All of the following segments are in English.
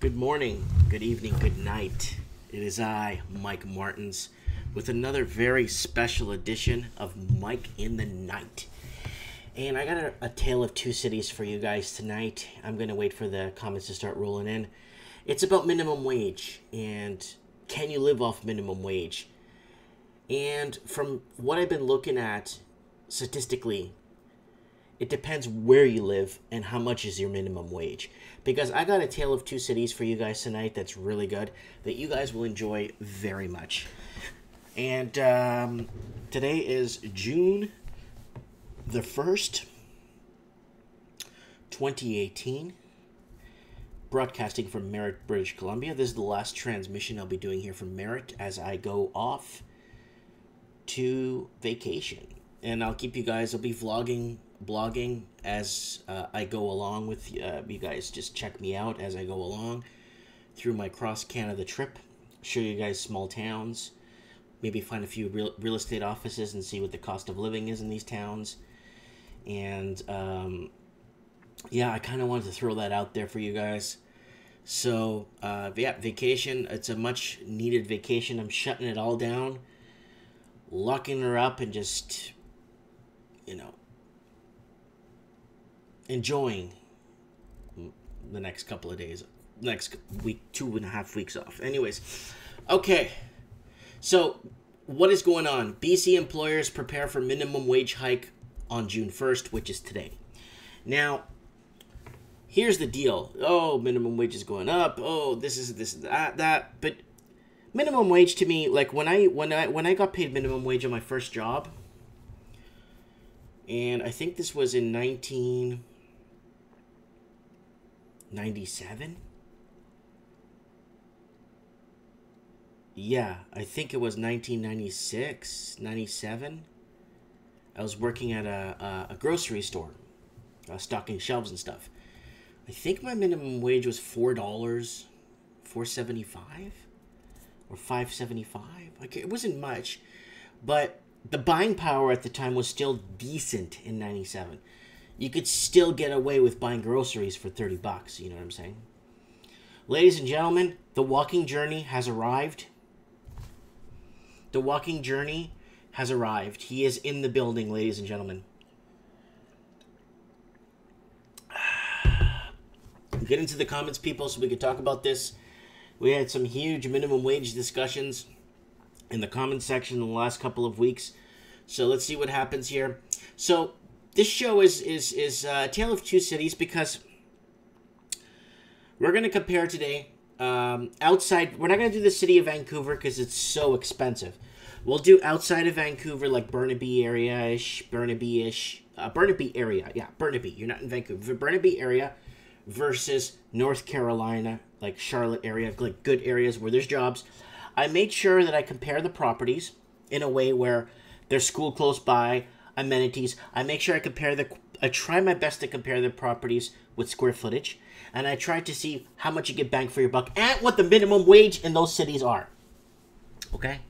Good morning, good evening, good night. It is I, Mike Martins, with another very special edition of Mike in the Night. And I got a tale of two cities for you guys tonight. I'm going to wait for the comments to start rolling in. It's about minimum wage and can you live off minimum wage? And from what I've been looking at statistically, it depends where you live and how much is your minimum wage. Because I got a tale of two cities for you guys tonight that's really good, that you guys will enjoy very much. And today is June the 1st, 2018. Broadcasting from Merritt, British Columbia. This is the last transmission I'll be doing here from Merritt as I go off to vacation. And I'll keep you guys, I'll be blogging as I go along with you guys. Just check me out as I go along through my cross Canada trip. Show you guys small towns, maybe find a few real estate offices and see what the cost of living is in these towns. And yeah, I kind of wanted to throw that out there for you guys. So yeah, vacation, it's a much needed vacation. I'm shutting it all down, locking her up, and just, you know, enjoying the next couple of days, next week, 2.5 weeks off. Anyways, okay, so what is going on? BC employers prepare for minimum wage hike on June 1st, which is today. Now, here's the deal. Oh, minimum wage is going up. Oh, this is that. But minimum wage to me, like when I got paid minimum wage on my first job, and I think this was in 1997. Yeah, I think it was 1996, 97. I was working at a grocery store, stocking shelves and stuff. I think my minimum wage was $4, $4.75 or $5.75. Like, it wasn't much, but the buying power at the time was still decent in 97. You could still get away with buying groceries for $30, you know what I'm saying? Ladies and gentlemen, the walking journey has arrived. The walking journey has arrived. He is in the building, ladies and gentlemen. Get into the comments, people, so we could talk about this. We had some huge minimum wage discussions in the comments section in the last couple of weeks. So let's see what happens here. So this show is a tale of two cities because we're going to compare today outside. We're not going to do the city of Vancouver because it's so expensive. We'll do outside of Vancouver, like Burnaby area-ish, Burnaby area. Yeah, Burnaby. You're not in Vancouver. Burnaby area versus North Carolina, like Charlotte area, like good areas where there's jobs. I made sure that I compare the properties in a way where there's school close by, amenities. I make sure I try my best to compare the properties with square footage, and I try to see how much you get bang for your buck and what the minimum wage in those cities are. Okay?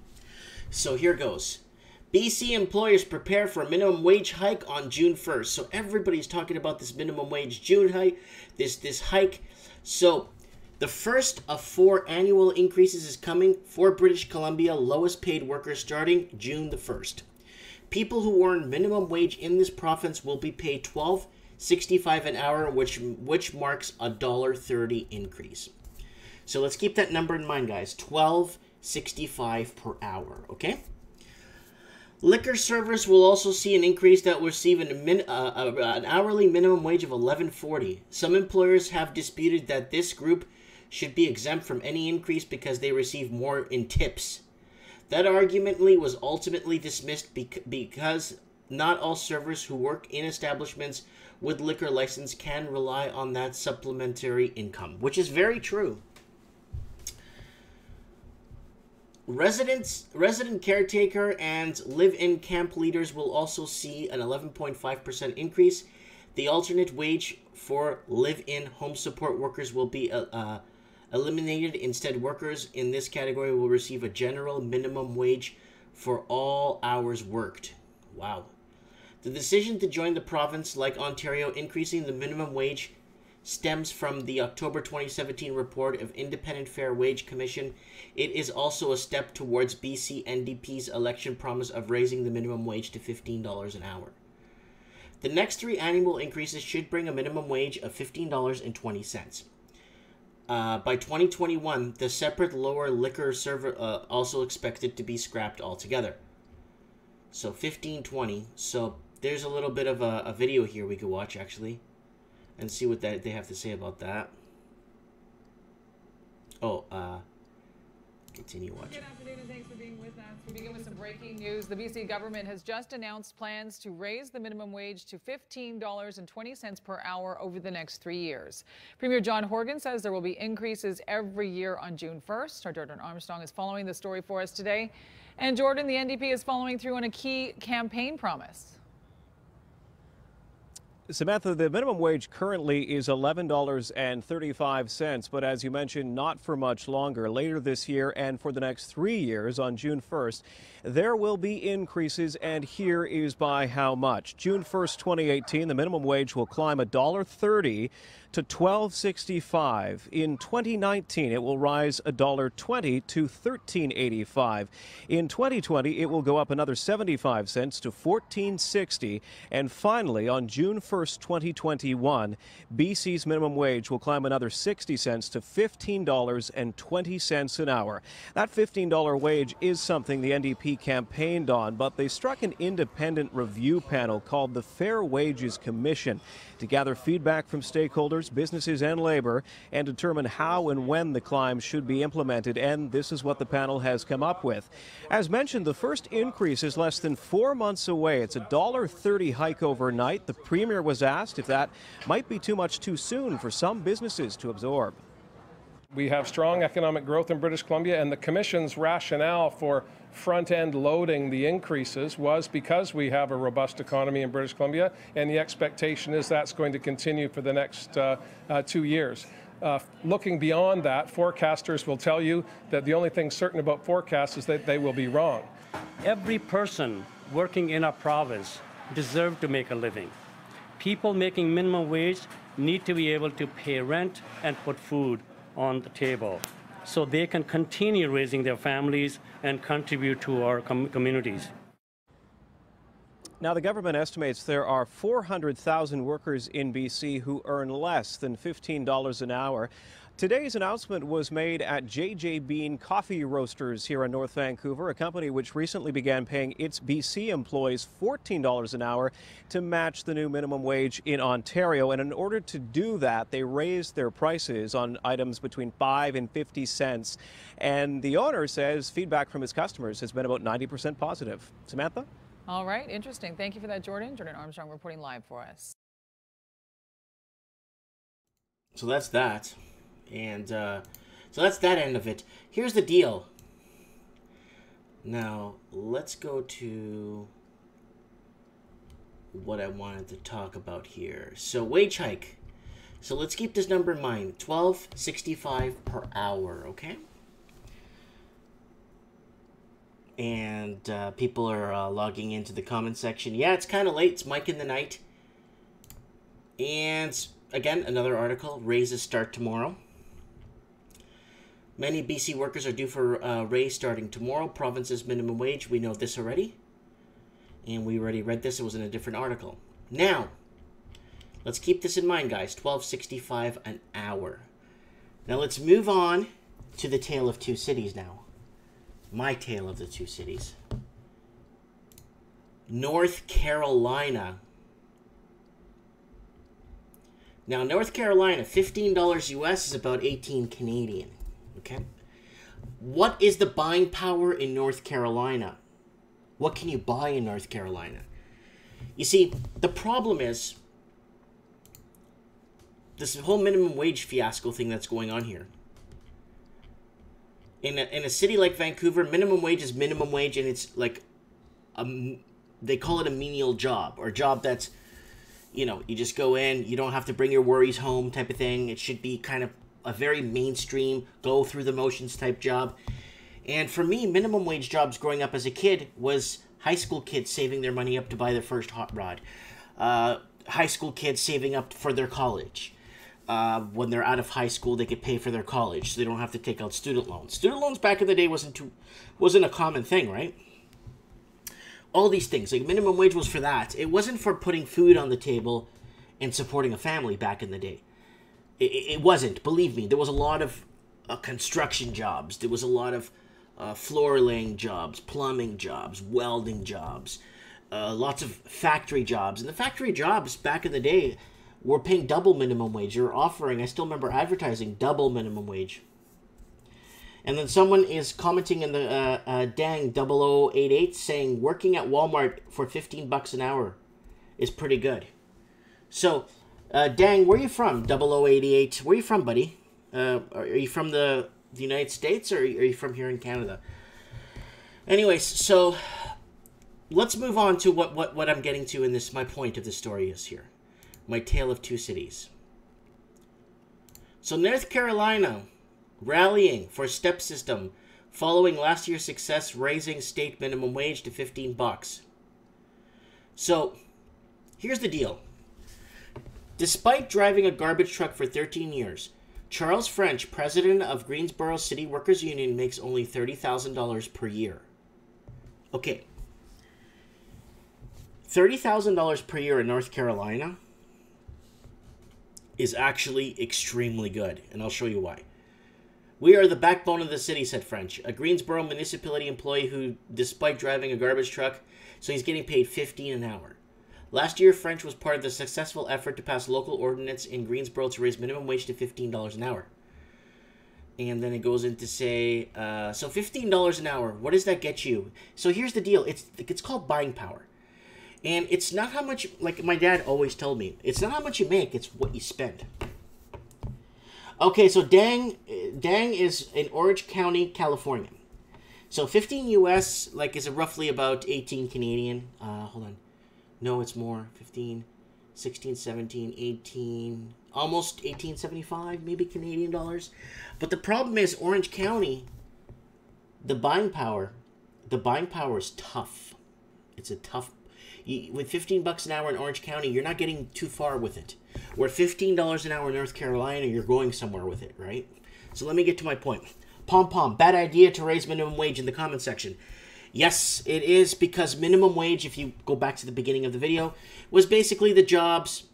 So here goes. BC employers prepare for a minimum wage hike on June 1st. So everybody's talking about this minimum wage June hike, this hike. So the first of 4 annual increases is coming for British Columbia lowest paid workers starting June the 1st. People who earn minimum wage in this province will be paid $12.65 an hour, which marks a $1.30 increase. So let's keep that number in mind, guys. $12.65 per hour, okay? Liquor servers will also see an increase that will receive an hourly minimum wage of $11.40. Some employers have disputed that this group should be exempt from any increase because they receive more in tips. That argument was ultimately dismissed because not all servers who work in establishments with liquor license can rely on that supplementary income, which is very true. Resident caretaker and live-in camp leaders will also see an 11.5% increase. The alternate wage for live-in home support workers will be eliminated. Instead, workers in this category will receive a general minimum wage for all hours worked. Wow. The decision to join the province, like Ontario, increasing the minimum wage stems from the October 2017 report of Independent Fair Wage Commission. It is also a step towards BC NDP's election promise of raising the minimum wage to $15 an hour. The next 3 annual increases should bring a minimum wage of $15.20. By 2021, the separate lower liquor server also expected to be scrapped altogether. So $15.20. So there's a little bit of a video here we could watch, actually, and see what they have to say about that. Continue watching. Good afternoon and thanks for being with us. We begin with some breaking news. The BC government has just announced plans to raise the minimum wage to $15.20 per hour over the next 3 years. Premier John Horgan says there will be increases every year on June 1st. Our Jordan Armstrong is following the story for us today. And Jordan, the NDP is following through on a key campaign promise. Samantha, the minimum wage currently is $11.35, but as you mentioned, not for much longer. Later this year and for the next 3 years on June 1st, there will be increases, and here is by how much. June 1st, 2018, the minimum wage will climb $1.30 to $12.65. In 2019, it will rise $1.20 to $13.85. In 2020, it will go up another 75 cents to $14.60. And finally, on June 1st, 2021, BC's minimum wage will climb another 60 cents to $15.20 an hour. That $15 wage is something the NDP campaigned on, but they struck an independent review panel called the Fair Wages Commission to gather feedback from stakeholders, businesses and labor, and determine how and when the climb should be implemented. And this is what the panel has come up with. As mentioned, the first increase is less than 4 months away. It's a $1.30 hike overnight. The Premier was asked if that might be too much too soon for some businesses to absorb. We have strong economic growth in British Columbia, and the Commission's rationale for front-end loading the increases was because we have a robust economy in British Columbia, and the expectation is that's going to continue for the next 2 years. Looking beyond that, forecasters will tell you that the only thing certain about forecasts is that they will be wrong. Every person working in our province deserves to make a living. People making minimum wage need to be able to pay rent and put food on the table so they can continue raising their families and contribute to our communities. Now, the government estimates there are 400,000 workers in BC who earn less than $15 an hour. Today's announcement was made at J.J. Bean Coffee Roasters here in North Vancouver, a company which recently began paying its BC employees $14 an hour to match the new minimum wage in Ontario. And in order to do that, they raised their prices on items between 5 and 50 cents. And the owner says feedback from his customers has been about 90% positive. Samantha? All right, interesting. Thank you for that, Jordan. Jordan Armstrong reporting live for us. So that's that. And so that's that end of it. Here's the deal. Now, let's go to what I wanted to talk about here. So, wage hike. So, let's keep this number in mind. $12.65 per hour, okay? And people are logging into the comment section. Yeah, it's kind of late. It's Mike in the night. And, again, another article. Raises start tomorrow. Many BC workers are due for a raise starting tomorrow. Province's minimum wage, we know this already. And we already read this. It was in a different article. Now, let's keep this in mind, guys. $12.65 an hour. Now, let's move on to the tale of two cities now. My tale of the two cities. North Carolina. Now, North Carolina, $15 US is about 18 Canadian. Okay. What is the buying power in North Carolina? What can you buy in North Carolina? You see, the problem is this whole minimum wage fiasco thing that's going on here. In a city like Vancouver, minimum wage is minimum wage, and it's like they call it a menial job, or a job that's, you know, you just go in, you don't have to bring your worries home type of thing. It should be kind of a very mainstream, go through the motions type job. And for me, minimum wage jobs growing up as a kid was high school kids saving their money up to buy their first hot rod. High school kids saving up for their college. when they're out of high school, they could pay for their college, so they don't have to take out student loans. Student loans back in the day wasn't a common thing, right? All these things, like minimum wage was for that. It wasn't for putting food on the table and supporting a family back in the day. It wasn't. Believe me, there was a lot of construction jobs. There was a lot of floor laying jobs, plumbing jobs, welding jobs, lots of factory jobs. And the factory jobs back in the day were paying double minimum wage. They were offering, I still remember advertising, double minimum wage. And then someone is commenting in the dang 0088 saying working at Walmart for $15 an hour is pretty good. So, dang, where are you from, 0088? Where are you from, buddy? Are you from the United States, or are you from here in Canada? Anyways, so let's move on to what I'm getting to in this. My point of the story is here. My tale of two cities. So North Carolina rallying for step system following last year's success raising state minimum wage to $15. So here's the deal. Despite driving a garbage truck for 13 years, Charles French, president of Greensboro City Workers Union, makes only $30,000 per year. Okay. $30,000 per year in North Carolina is actually extremely good, and I'll show you why. We are the backbone of the city, said French, a Greensboro municipality employee who, despite driving a garbage truck, so he's getting paid $15 an hour. Last year, French was part of the successful effort to pass local ordinance in Greensboro to raise minimum wage to $15 an hour. And then it goes in to say, so $15 an hour, what does that get you? So here's the deal. It's called buying power. And it's not how much, like my dad always told me, it's not how much you make, it's what you spend. Okay, so Dang is in Orange County, California. So 15 US, like, is roughly about 18 Canadian. Hold on. No, it's more. 15, 16, 17, 18, almost 1875, maybe Canadian dollars. But the problem is Orange County, the buying power is tough. It's a tough. With $15 an hour in Orange County, you're not getting too far with it. Where $15 an hour in North Carolina, you're going somewhere with it, right? So let me get to my point. Pom, bad idea to raise minimum wage in the comment section. Yes, it is, because minimum wage, if you go back to the beginning of the video, was basically the jobs,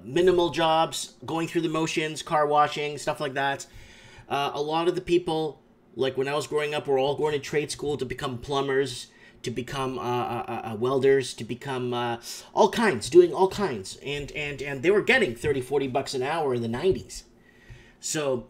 minimal jobs, going through the motions, car washing, stuff like that. A lot of the people, like when I was growing up, were all going to trade school to become plumbers, to become welders, to become all kinds, doing all kinds. And they were getting $30-40 an hour in the 90s. So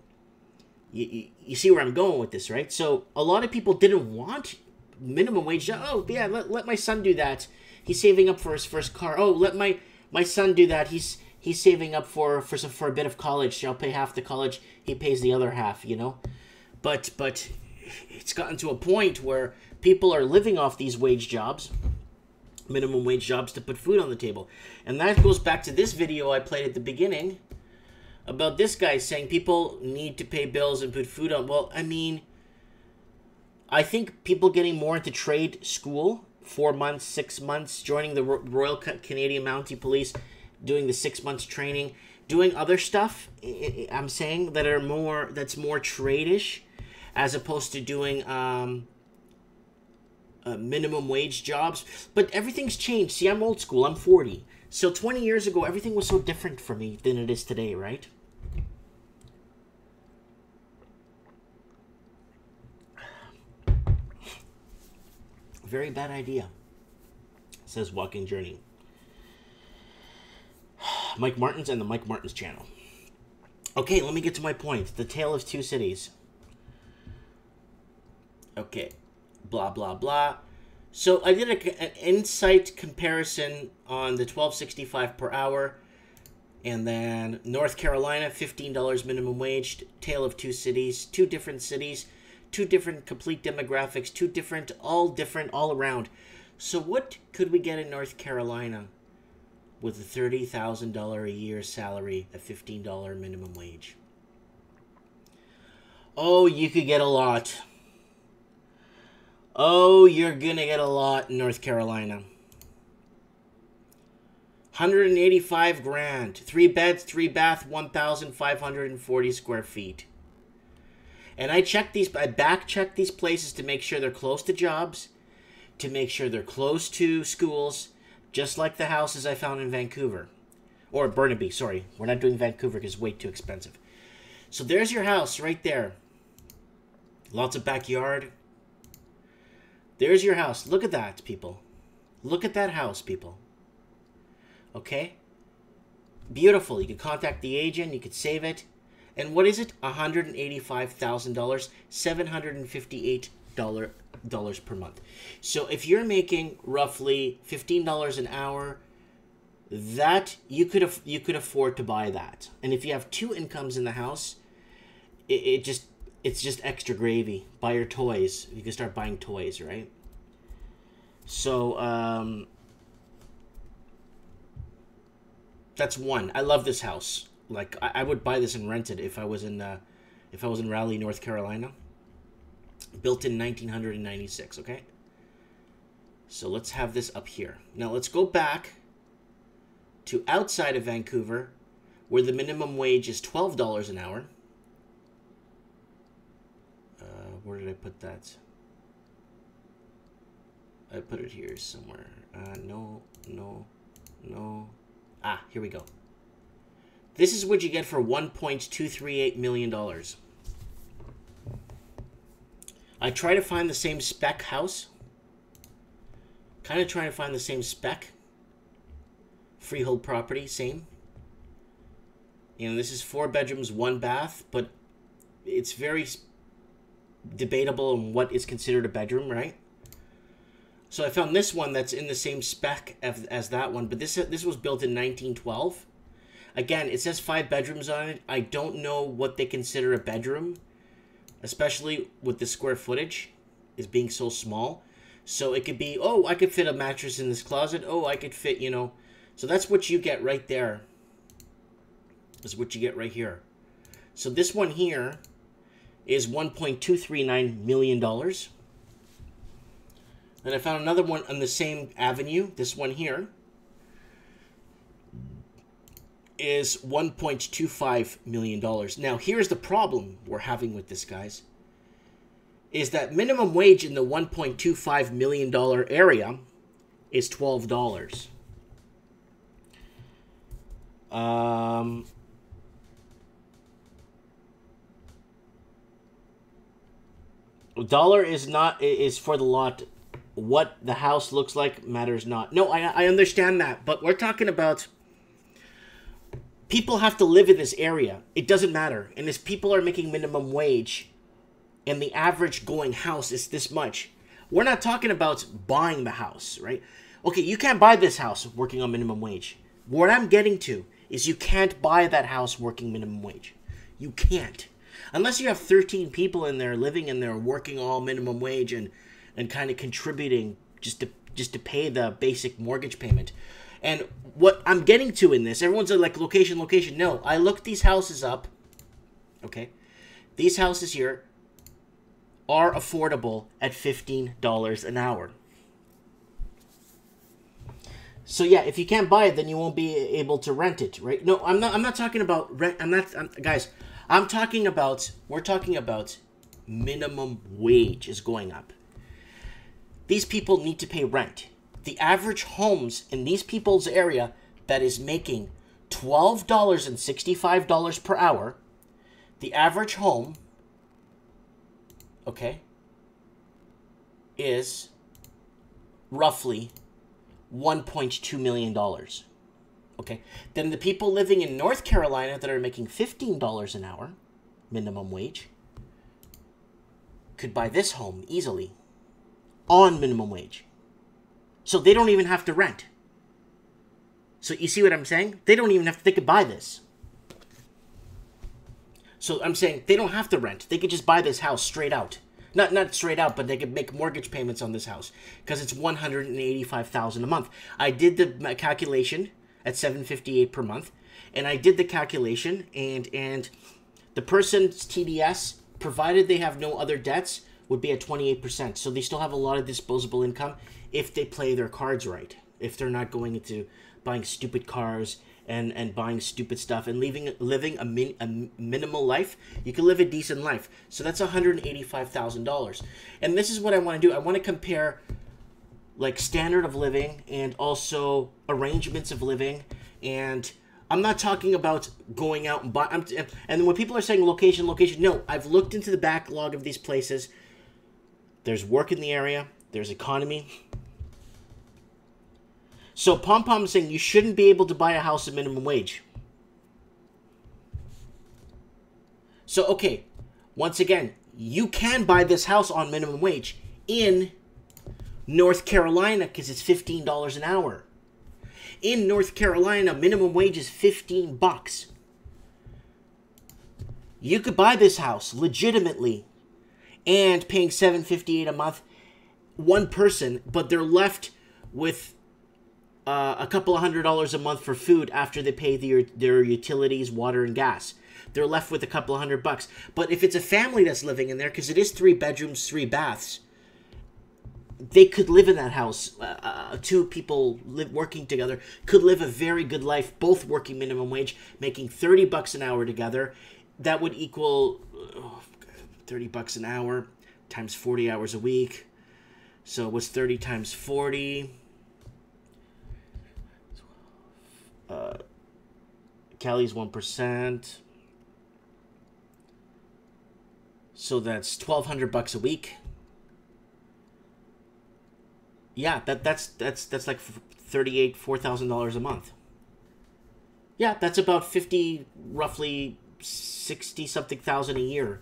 you see where I'm going with this, right? So a lot of people didn't want minimum wage. Oh, yeah, let my son do that. He's saving up for his first car. Oh, let my son do that. He's saving up for a bit of college. I'll pay half the college. He pays the other half, you know? But it's gotten to a point where people are living off these wage jobs, minimum wage jobs, to put food on the table. And that goes back to this video I played at the beginning about this guy saying people need to pay bills and put food on. Well, I mean, I think people getting more into trade school, 4 months, 6 months, joining the Royal Canadian Mounted Police, doing the 6 months training, doing other stuff, I'm saying, that's more trade-ish, as opposed to doing minimum wage jobs. But everything's changed. See, I'm old school. I'm 40. So 20 years ago, everything was so different for me than it is today, right? Very bad idea, says Walking Journey. Mike Martins and the Mike Martins channel. Okay, let me get to my point. The tale of two cities. Okay, blah, blah, blah. So I did an insight comparison on the $12.65 per hour. And then North Carolina, $15 minimum wage. Tale of two cities. Two different cities. Two different complete demographics. Two different all around. So what could we get in North Carolina with a $30,000 a year salary at $15 minimum wage? Oh, you could get a lot. Oh, you're gonna get a lot in North Carolina. 185 grand. 3 beds, 3 bath, 1,540 square feet. And I back checked these places to make sure they're close to jobs, to make sure they're close to schools, just like the houses I found in Vancouver. Or Burnaby, sorry. We're not doing Vancouver because it's way too expensive. So there's your house right there. Lots of backyard. There's your house. Look at that, people. Look at that house, people. Okay? Beautiful. You could contact the agent. You could save it. And what is it? $185,000. $758 per month. So if you're making roughly $15 an hour, that you could afford to buy that. And if you have 2 incomes in the house, it's just extra gravy. Buy your toys. You can start buying toys, right? So that's one. I love this house. Like I would buy this and rent it if I was in Raleigh, North Carolina. Built in 1996. Okay. So let's have this up here. Now let's go back to outside of Vancouver, where the minimum wage is $12 an hour. Where did I put that? I put it here somewhere. No. Ah, here we go. This is what you get for $1.238 million. I try to find the same spec house. Kind of trying to find the same spec. Freehold property, same. You know, this is 4 bedrooms, 1 bath, but it's very debatable on what is considered a bedroom, right? So I found this one that's in the same spec as that one, but this was built in 1912. Again, it says 5 bedrooms on it. I don't know what they consider a bedroom, especially with the square footage is being so small. So it could be, oh, I could fit a mattress in this closet. Oh, I could fit, you know. So that's what you get right there. Is what you get right here. So this one here is $1.239 million. Then I found another one on the same avenue. This one here is $1.25 million. Now, here's the problem we're having with this, guys. Is that minimum wage in the $1.25 million area is $12. Dollar is for the lot. What the house looks like matters not. No, I understand that, but we're talking about people have to live in this area. It doesn't matter. And if people are making minimum wage and the average going house is this much, we're not talking about buying the house, right? Okay, you can't buy this house working on minimum wage. What I'm getting to is you can't buy that house working minimum wage. You can't. Unless you have 13 people in there living in there working all minimum wage and kind of contributing just to pay the basic mortgage payment. And what I'm getting to in this, everyone's like, location. No, I looked these houses up. Okay. These houses here are affordable at $15 an hour. So yeah, if you can't buy it, then you won't be able to rent it, right? No, I'm not talking about rent. Guys, we're talking about minimum wage is going up. These people need to pay rent. The average homes in these people's area that is making $12.65 per hour, the average home, okay, is roughly $1.2 million. Okay, then the people living in North Carolina that are making $15 an hour, minimum wage, could buy this home easily on minimum wage. So they don't even have to rent. So you see what I'm saying? They don't even have to, they could buy this. So I'm saying they don't have to rent. They could just buy this house straight out. Not straight out, but they could make mortgage payments on this house because it's $185,000 a month. I did the calculation at $758 per month, and I did the calculation, and the person's TDS, provided they have no other debts, would be at 28%. So they still have a lot of disposable income if they play their cards right. If they're not going into buying stupid cars and buying stupid stuff and living a minimal life, you can live a decent life. So that's $185,000. And this is what I want to do. I want to compare like standard of living and also arrangements of living. And I'm not talking about going out and buy. And when people are saying location, no, I've looked into the backlog of these places. There's work in the area. There's economy. So Pom Pom is saying you shouldn't be able to buy a house at minimum wage. So, okay, once again, you can buy this house on minimum wage in North Carolina because it's $15 an hour. In North Carolina, minimum wage is $15. You could buy this house legitimately and paying $758 a month, one person, but they're left with a couple of $100 a month for food after they pay their utilities, water, and gas. They're left with a couple of $100. But if it's a family that's living in there, because it is 3 bedrooms, 3 baths, they could live in that house. 2 people working together could live a very good life, both working minimum wage, making $30 an hour together. That would equal $30 an hour times 40 hours a week. So what's 30 times 40? Cali's 1%. So that's $1,200 a week. Yeah, that's like $4,000 a month. Yeah, that's about roughly 60 something thousand a year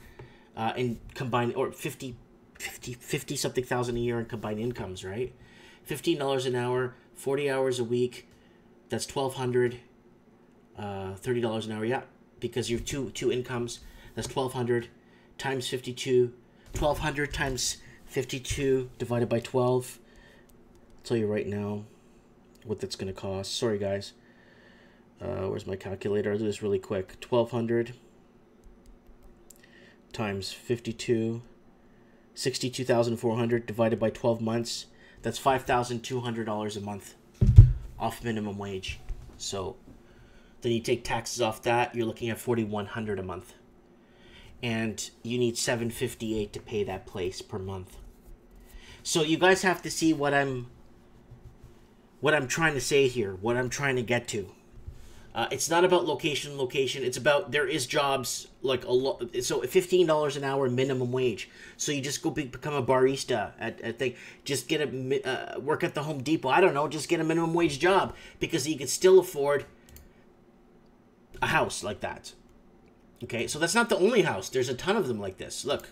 in combined, or 50 something thousand a year in combined incomes, right? $15 an hour, 40 hours a week. That's $1,200, $30 an hour. Yeah, because you have two incomes. That's $1,200 times 52. $1,200 times 52 divided by 12. I'll tell you right now what that's going to cost. Sorry, guys. Where's my calculator? I'll do this really quick. 1,200 times 52. 62,400 divided by 12 months. That's $5,200 a month off minimum wage. So then you take taxes off that, you're looking at $4,100 a month. And you need $758 to pay that place per month. So you guys have to see what I'm trying to say here, what I'm trying to get to. It's not about location. It's about there is jobs like a lot. So $15 an hour minimum wage. So you just go become a barista at thing. Just get a work at the Home Depot. I don't know. Just get a minimum wage job because you can still afford a house like that. Okay, so that's not the only house. There's a ton of them like this. Look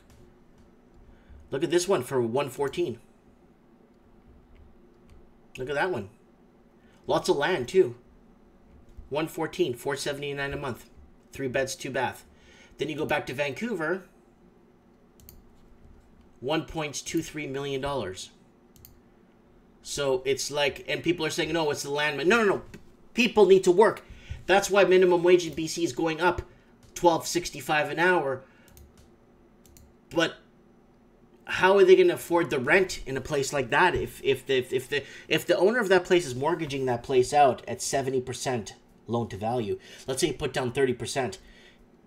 at this one for $114. Look at that one. Lots of land too. $114, $479 a month. 3 beds, 2 bath. Then you go back to Vancouver, $1.23 million. So it's like, and people are saying, no, it's the land. No. People need to work. That's why minimum wage in BC is going up $12.65 an hour. But how are they going to afford the rent in a place like that if the owner of that place is mortgaging that place out at 70% loan to value? Let's say you put down 30%.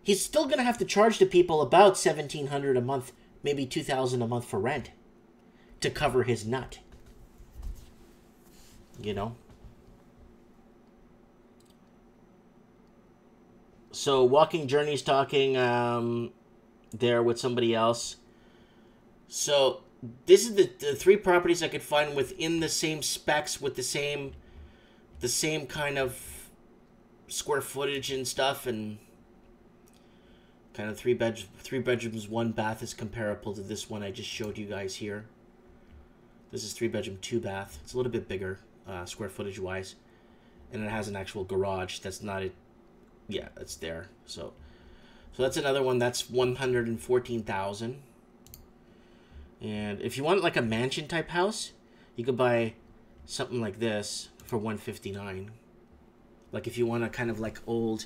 He's still going to have to charge the people about $1,700 a month, maybe $2,000 a month for rent to cover his nut. You know? So Walking Journey's talking there with somebody else. So this is the 3 properties I could find within the same specs with the same kind of square footage and stuff, and kind of 3 bedrooms, 1 bath is comparable to this one I just showed you guys here. This is 3 bedroom, 2 bath. It's a little bit bigger square footage wise, and it has an actual garage. That's not it. Yeah, that's there. So that's another one. That's $114,000. And if you want like a mansion type house, you could buy something like this for $159,000. Like if you want a kind of like old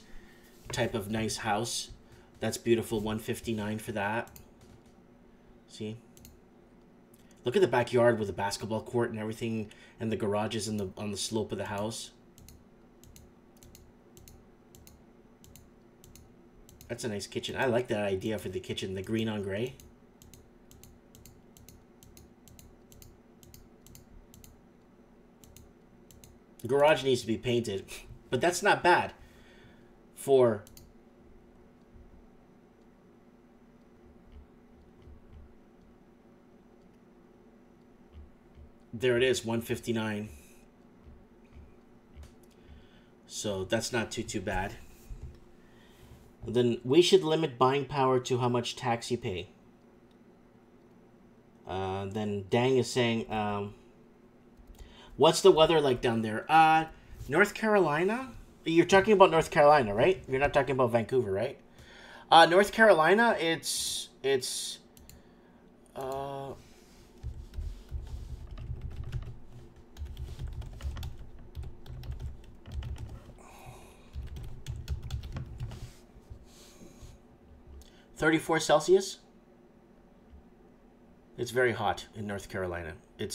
type of nice house, that's beautiful. $159,000 for that. See? Look at the backyard with the basketball court and everything, and the garages on the slope of the house. That's a nice kitchen. I like that idea for the kitchen, the green on gray. The garage needs to be painted, but that's not bad for... There it is, 159. So that's not too bad. Then we should limit buying power to how much tax you pay. Then Dang is saying, what's the weather like down there? North Carolina? You're talking about North Carolina, right? You're not talking about Vancouver, right? North Carolina, it's 34 Celsius. It's very hot in North Carolina. They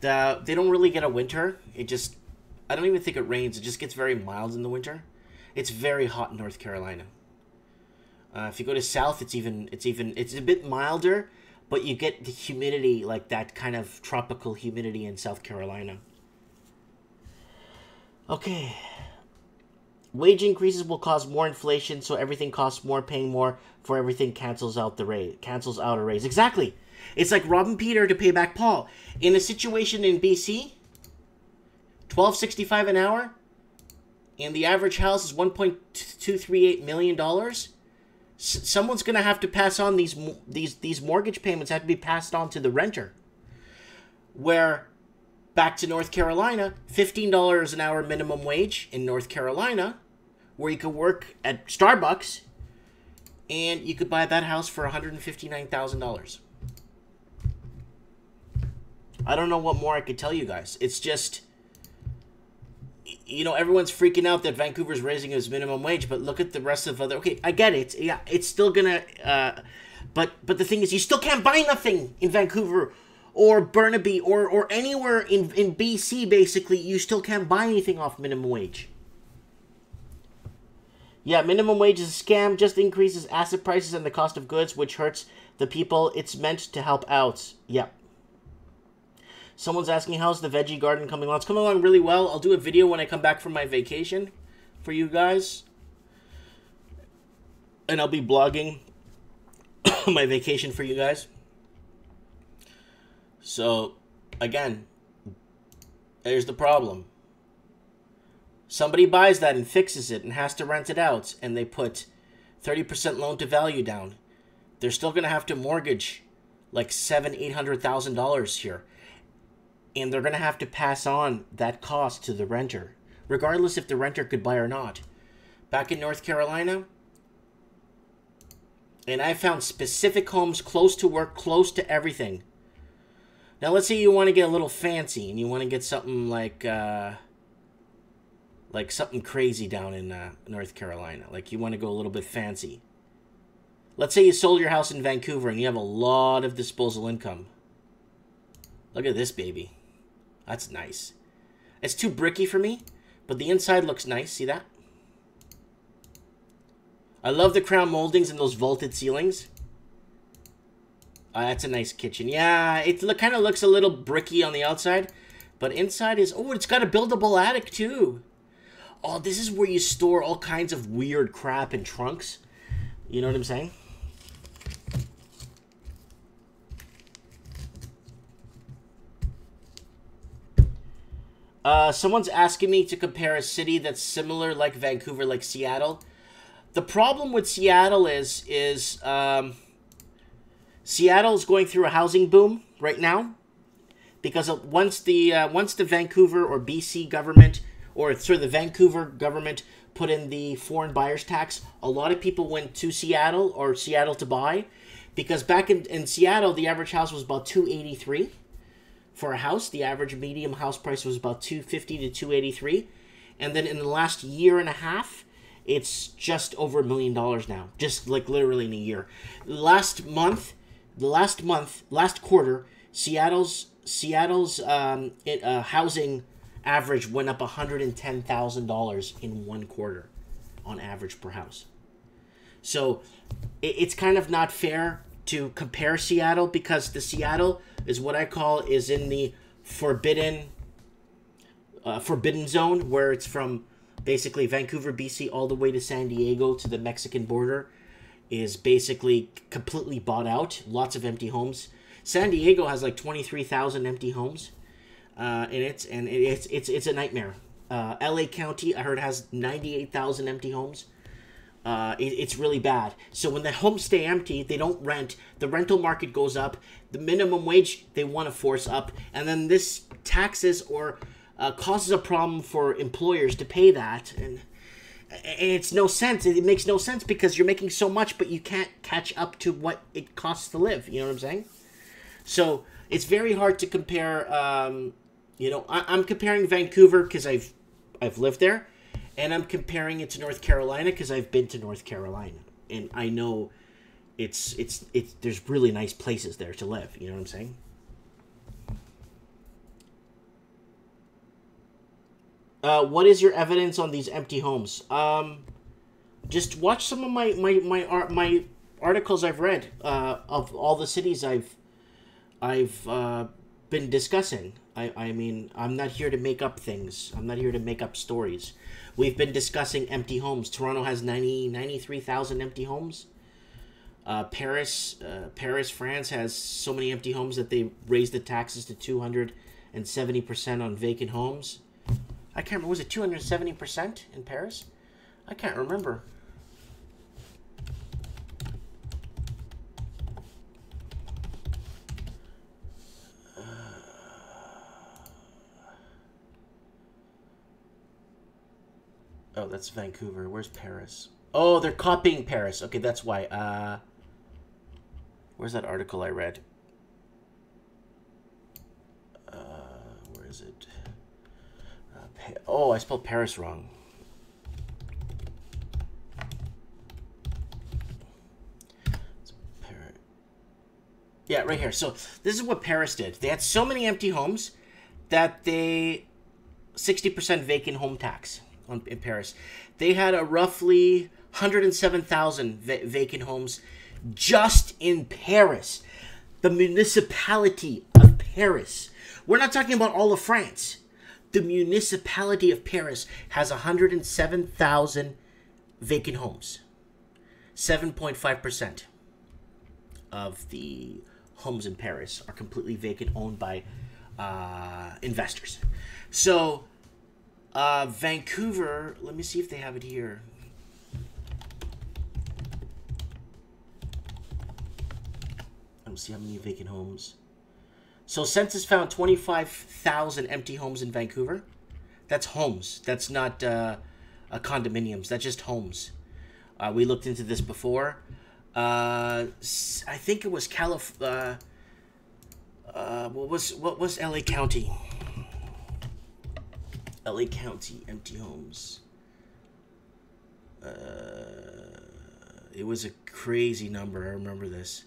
don't really get a winter. I don't even think it rains. It just gets very mild in the winter. It's very hot in North Carolina. If you go to south, it's a bit milder, but you get the humidity, like that kind of tropical humidity in South Carolina. Okay. Wage increases will cause more inflation, so everything costs more. Paying more for everything cancels out a raise. Exactly. It's like robbing Peter to pay back Paul. In a situation in BC, $12.65 an hour, and the average house is $1.238 million. Someone's going to have to pass on these mortgage payments have to be passed on to the renter. Where back to North Carolina, $15 an hour minimum wage in North Carolina, where you could work at Starbucks, and you could buy that house for $159,000. I don't know what more I could tell you guys. It's just, you know, everyone's freaking out that Vancouver's raising its minimum wage, but look at the rest of other... Okay, I get it. Yeah, it's still gonna... But the thing is, you still can't buy nothing in Vancouver or Burnaby or anywhere in BC, basically. You still can't buy anything off minimum wage. Yeah, minimum wage is a scam. Just increases asset prices and the cost of goods, which hurts the people it's meant to help out. Yep. Someone's asking, how's the veggie garden coming along? It's coming along really well. I'll do a video when I come back from my vacation for you guys. And I'll be blogging my vacation for you guys. So, again, there's the problem. Somebody buys that and fixes it and has to rent it out, and they put 30% loan to value down. They're still going to have to mortgage like $700,000-800,000 here. And they're going to have to pass on that cost to the renter, regardless if the renter could buy or not. Back in North Carolina, and I found specific homes close to work, close to everything. Now, let's say you want to get a little fancy, and you want to get something like something crazy down in North Carolina. Like, you want to go a little bit fancy. Let's say you sold your house in Vancouver, and you have a lot of disposable income. Look at this baby. That's nice. It's too bricky for me, but the inside looks nice. See that? I love the crown moldings and those vaulted ceilings. That's a nice kitchen. Yeah, it kind of looks a little bricky on the outside, but inside is... Oh, it's got a buildable attic too. Oh, this is where you store all kinds of weird crap in trunks. You know what I'm saying? Someone's asking me to compare a city that's similar like Vancouver, like Seattle. The problem with Seattle is Seattle's going through a housing boom right now because once the Vancouver or BC government, or sort of the Vancouver government, put in the foreign buyers tax, a lot of people went to Seattle or Seattle to buy, because back in Seattle the average house was about $283. For a house, the average medium house price was about $250 to $283, and then in the last year and a half, it's just over $1 million now. Just like literally in a year. Last quarter, Seattle's housing average went up $110,000 in one quarter, on average per house. So it's kind of not fair to compare Seattle, because the Seattle is what I call is in the forbidden zone, where it's from basically Vancouver, BC, all the way to San Diego to the Mexican border, is basically completely bought out. Lots of empty homes. San Diego has like 23,000 empty homes, and it's a nightmare. LA County, I heard, has 98,000 empty homes. It's really bad. So when the homes stay empty, they don't rent. The rental market goes up. The minimum wage they want to force up, and then this taxes or causes a problem for employers to pay that, and it's no sense. It makes no sense, because you're making so much, but you can't catch up to what it costs to live. You know what I'm saying? So it's very hard to compare. You know, I'm comparing Vancouver because I've lived there, and I'm comparing it to North Carolina because I've been to North Carolina, and I know it's there's really nice places there to live. You know what I'm saying? What is your evidence on these empty homes? Just watch some of my articles I've read of all the cities I've been discussing. I mean, I'm not here to make up things. I'm not here to make up stories. We've been discussing empty homes. Toronto has 93,000 empty homes. Paris, France has so many empty homes that they raised the taxes to 270% on vacant homes. I can't remember. Was it 270% in Paris? I can't remember. Oh, that's Vancouver. Where's Paris? Oh, they're copying Paris. Okay, that's why. Where's that article I read? Where is it? Oh, I spelled Paris wrong. Yeah, right here. So this is what Paris did. They had so many empty homes that they 60% vacant home tax in Paris. They had a roughly 107,000 vacant homes just in Paris, the municipality of Paris. We're not talking about all of France. The municipality of Paris has 107,000 vacant homes. 7.5% of the homes in Paris are completely vacant, owned by investors. So Vancouver, let me see if they have it here. Let me see how many vacant homes. So census found 25,000 empty homes in Vancouver. That's homes. That's not condominiums. That's just homes. We looked into this before. I think it was what was LA County? LA County empty homes. It was a crazy number. I remember this.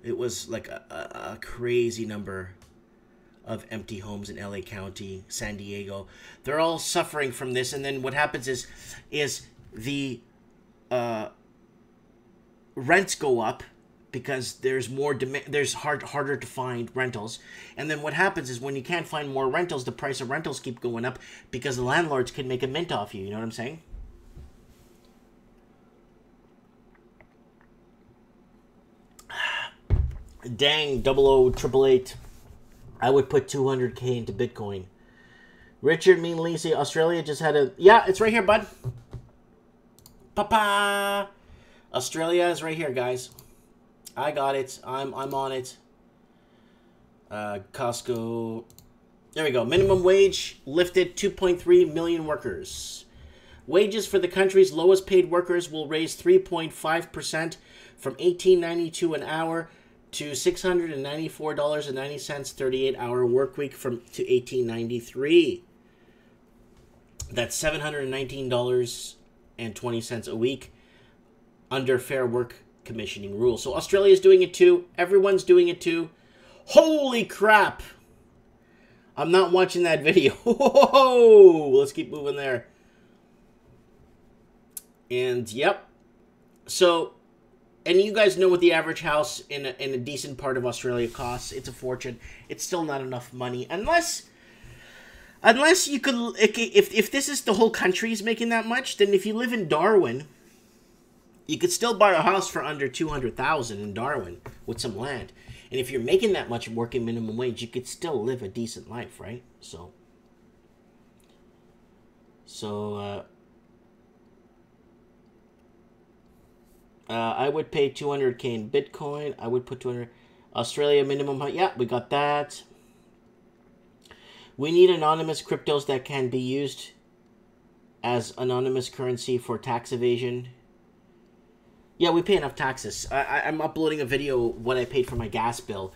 It was like a crazy number of empty homes in LA County, San Diego. They're all suffering from this, and then what happens is the rents go up because there's more demand. There's harder to find rentals, and then what happens is when you can't find more rentals, the price of rentals keep going up because the landlords can make a mint off you. You know what I'm saying? Dang, 008888. I would put 200K into Bitcoin. Richard Mean Lisi, Australia just had a... Yeah, it's right here, bud. Papa! Australia is right here, guys. I got it. I'm on it. Costco. There we go. Minimum wage lifted 2.3 million workers. Wages for the country's lowest paid workers will raise 3.5% from $18.92 an hour to $694.90 38-hour work week to $18.93. That's $719.20 a week under Fair Work Commissioning rules. So Australia's doing it too. Everyone's doing it too. Holy crap! I'm not watching that video. Whoa! Let's keep moving there. And yep. So, and you guys know what the average house in a decent part of Australia costs. It's a fortune. It's still not enough money. Unless you could, if this is the whole country is making that much, then if you live in Darwin, you could still buy a house for under $200,000 in Darwin with some land. And if you're making that much working minimum wage, you could still live a decent life, right? So I would pay 200K in Bitcoin. I would put 200 Australia minimum. Yeah, we got that. We need anonymous cryptos that can be used as anonymous currency for tax evasion. Yeah, we pay enough taxes. I'm uploading a video of what I paid for my gas bill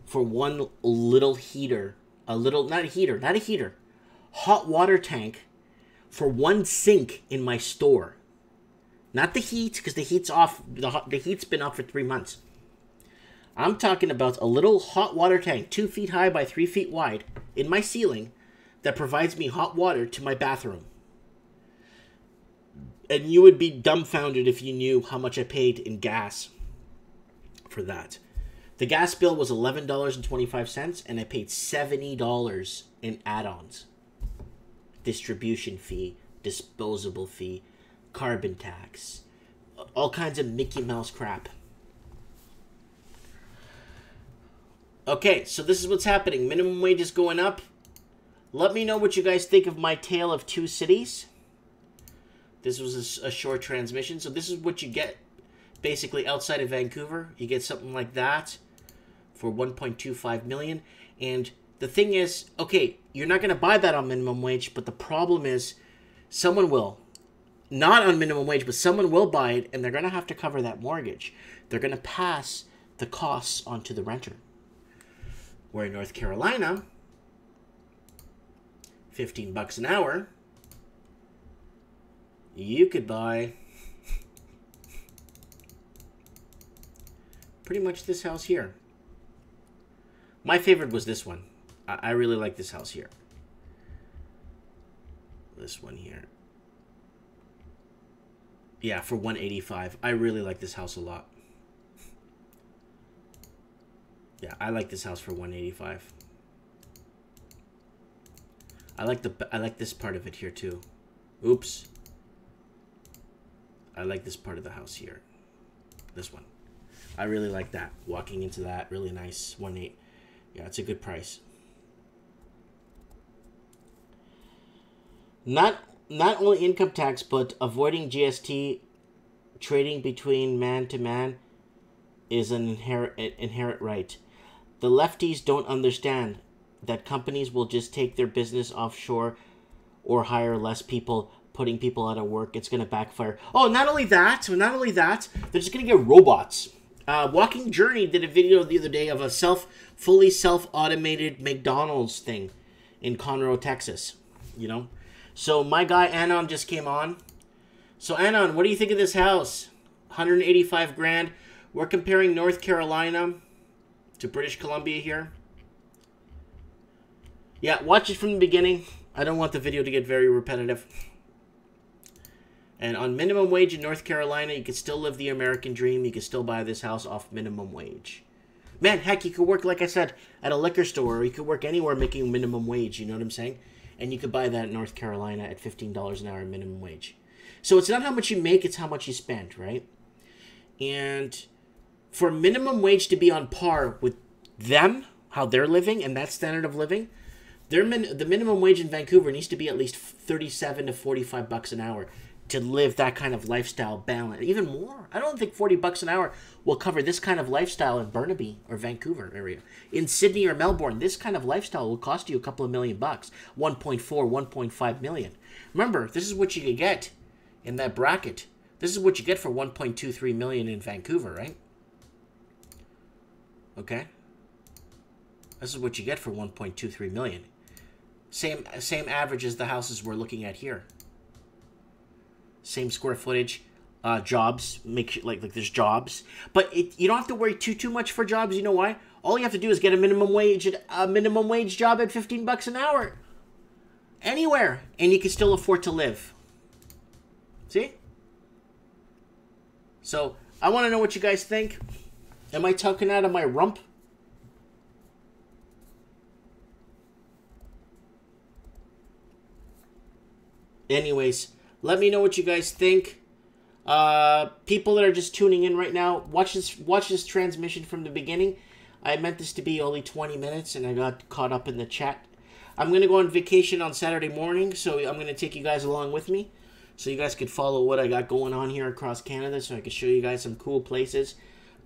for one little heater. Not a heater. Hot water tank for one sink in my store. Not the heat, because the heat's off. The heat's been off for 3 months. I'm talking about a little hot water tank, 2 feet high by 3 feet wide, in my ceiling, that provides me hot water to my bathroom. And you would be dumbfounded if you knew how much I paid in gas for that. The gas bill was $11.25, and I paid $70 in add-ons. Distribution fee, disposable fee, carbon tax, all kinds of Mickey Mouse crap. Okay, so this is what's happening. Minimum wage is going up. Let me know what you guys think of my tale of two cities. This was a short transmission. So this is what you get basically outside of Vancouver. You get something like that for $1.25 million. And the thing is, okay, you're not going to buy that on minimum wage, but the problem is someone will. Not on minimum wage, but someone will buy it, and they're going to have to cover that mortgage. They're going to pass the costs onto the renter. Where in North Carolina, $15 an hour, you could buy pretty much this house here. My favorite was this one. I really like this house here. This one here. Yeah, for $185. I really like this house a lot. Yeah, I like this house for $185. I like this part of it here too. Oops. I like this part of the house here. This one. I really like that. Walking into that, really nice. 1.8. Yeah, it's a good price. Not only income tax, but avoiding GST, trading between man to man is an inherent right. The lefties don't understand that companies will just take their business offshore or hire less people, putting people out of work. It's going to backfire. Oh, not only that, they're just going to get robots. Walking Journey did a video the other day of a fully self-automated McDonald's thing in Conroe, Texas. You know? So my guy Anon just came on. So Anon, what do you think of this house? 185 grand. We're comparing North Carolina to British Columbia here. Yeah, watch it from the beginning. I don't want the video to get very repetitive. And on minimum wage in North Carolina, you can still live the American dream. You can still buy this house off minimum wage. Man, heck, you could work, like I said, at a liquor store, or you could work anywhere making minimum wage, you know what I'm saying? And you could buy that in North Carolina at $15 an hour minimum wage. So it's not how much you make, it's how much you spend, right? And for minimum wage to be on par with them, how they're living, and that standard of living, the minimum wage in Vancouver needs to be at least $37 to $45 an hour to live that kind of lifestyle balance. Even more. I don't think $40 an hour will cover this kind of lifestyle in Burnaby or Vancouver area. In Sydney or Melbourne, this kind of lifestyle will cost you a couple of $1 million, 1.4, 1.5 million. Remember, this is what you could get in that bracket. This is what you get for 1.23 million in Vancouver, right? Okay? This is what you get for 1.23 million. Same average as the houses we're looking at here. Same square footage, jobs, like there's jobs, but you don't have to worry too much for jobs. You know why? All you have to do is get a minimum wage job at $15 an hour, anywhere, and you can still afford to live. See? So I want to know what you guys think. Am I talking out of my rump? Anyways, let me know what you guys think. People that are just tuning in right now, watch this transmission from the beginning. I meant this to be only 20 minutes, and I got caught up in the chat. I'm going to go on vacation on Saturday morning, so I'm going to take you guys along with me, so you guys could follow what I got going on here across Canada, so I can show you guys some cool places,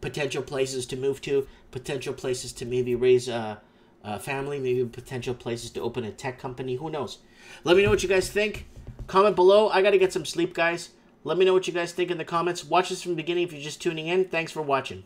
potential places to move to, potential places to maybe raise a family, maybe potential places to open a tech company. Who knows? Let me know what you guys think. Comment below. I got to get some sleep, guys. Let me know what you guys think in the comments. Watch this from the beginning if you're just tuning in. Thanks for watching.